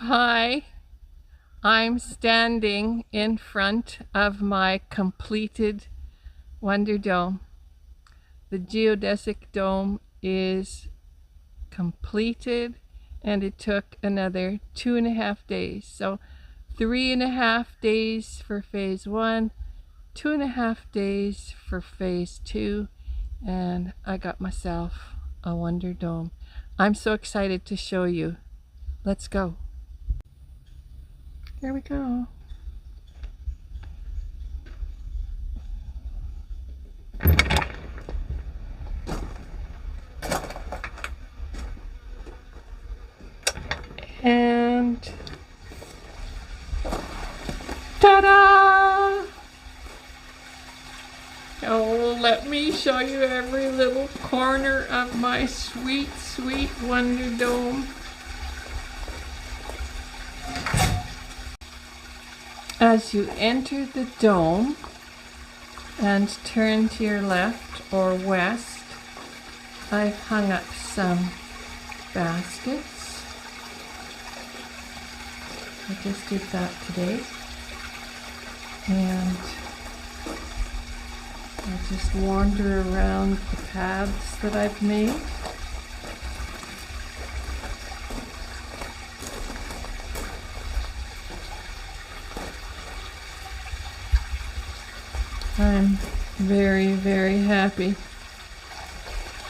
Hi, I'm standing in front of my completed Wonder Dome. The geodesic dome is completed and it took another 2.5 days. So 3.5 days for phase 1, 2.5 days for phase 2, and I got myself a Wonder Dome. I'm so excited to show you. Let's go. Here we go. And ta-da! Oh, let me show you every little corner of my sweet, sweet Wonder Dome. As you enter the dome and turn to your left or west, I've hung up some baskets. I just did that today. And I'll just wander around the paths that I've made. I'm very, very happy.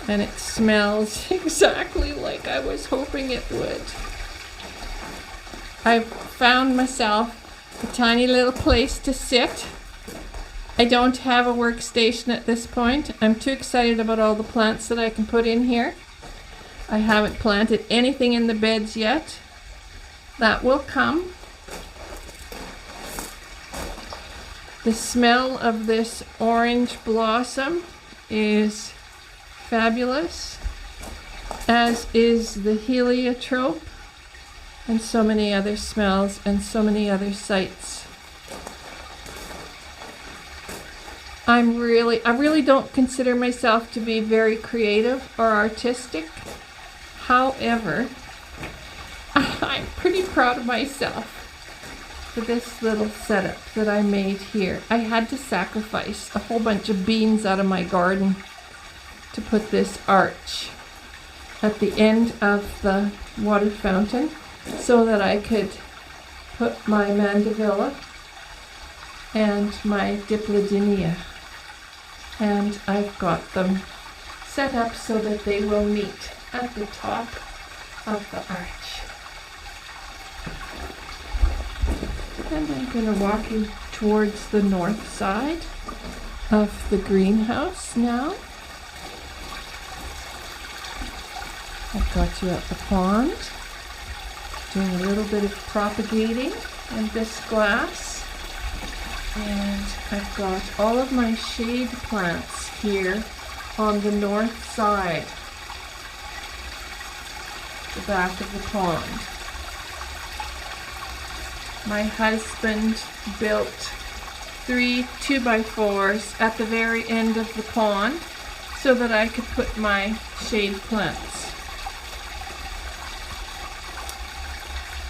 And it smells exactly like I was hoping it would. I've found myself a tiny little place to sit. I don't have a workstation at this point. I'm too excited about all the plants that I can put in here. I haven't planted anything in the beds yet. That will come. The smell of this orange blossom is fabulous, as is the heliotrope and so many other smells and so many other sights. I really don't consider myself to be very creative or artistic. However, I'm pretty proud of myself for this little setup that I made here. I had to sacrifice a whole bunch of beans out of my garden to put this arch at the end of the water fountain so that I could put my mandevilla and my diplodynia. And I've got them set up so that they will meet at the top of the arch. And I'm going to walk you towards the north side of the greenhouse now. I've got you at the pond, doing a little bit of propagating in this glass. And I've got all of my shade plants here on the north side, the back of the pond. My husband built 3 2x4s at the very end of the pond so that I could put my shade plants.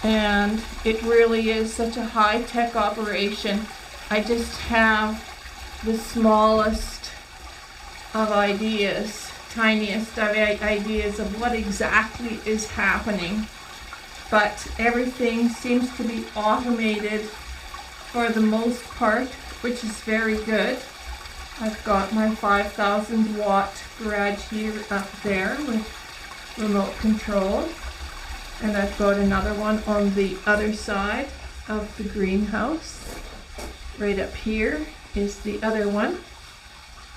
And it really is such a high-tech operation. I just have the smallest of ideas, tiniest of ideas of what exactly is happening. But everything seems to be automated for the most part, which is very good. I've got my 5,000 watt garage heater up there with remote control. And I've got another one on the other side of the greenhouse. Right up here is the other one,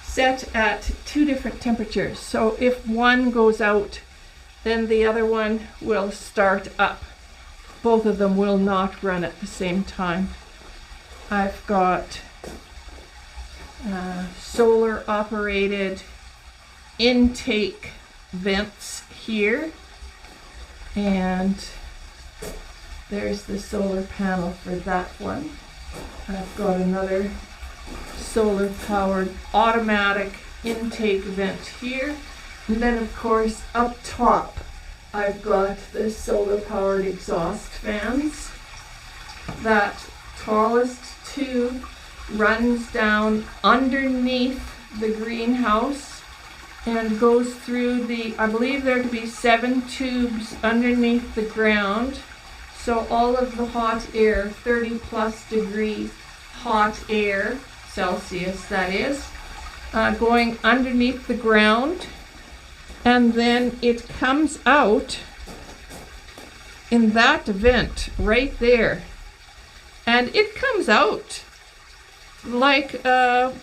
set at 2 different temperatures. So if one goes out, then the other one will start up. Both of them will not run at the same time. I've got solar operated intake vents here, and there's the solar panel for that one. I've got another solar powered automatic intake vent here, and then of course up top I've got the solar powered exhaust fans. That tallest tube runs down underneath the greenhouse and goes through I believe there to be 7 tubes underneath the ground. So all of the hot air, 30 plus degree hot air, Celsius that is, going underneath the ground, and then it comes out in that vent right there. And it comes out like a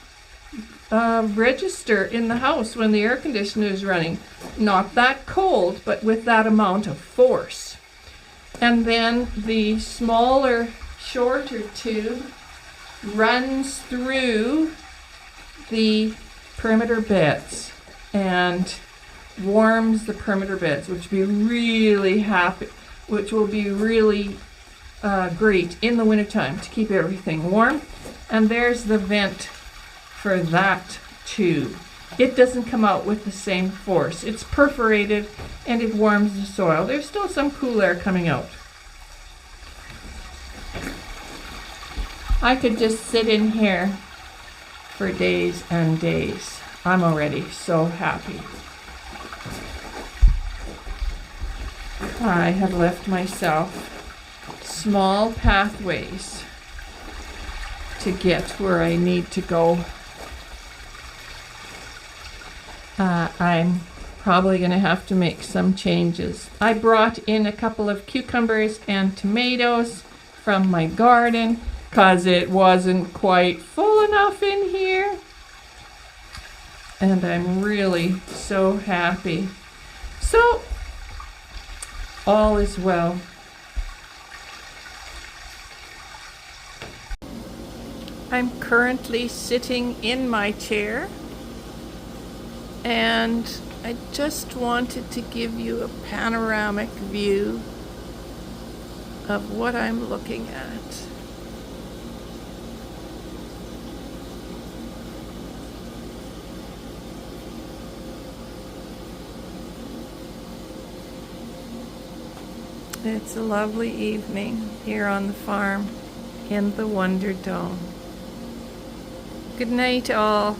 register in the house when the air conditioner is running. Not that cold, but with that amount of force. And then the smaller, shorter tube runs through the perimeter beds and warms the perimeter beds, which will be really great in the wintertime to keep everything warm. And there's the vent for that tube. It doesn't come out with the same force. It's perforated and it warms the soil. There's still some cool air coming out. I could just sit in here for days and days. I'm already so happy. I have left myself small pathways to get where I need to go. I'm probably going to have to make some changes. I brought in a couple of cucumbers and tomatoes from my garden because it wasn't quite full enough in here. And I'm really so happy. So, all is well. I'm currently sitting in my chair, and I just wanted to give you a panoramic view of what I'm looking at. It's a lovely evening here on the farm in the Wonder Dome. Good night, all.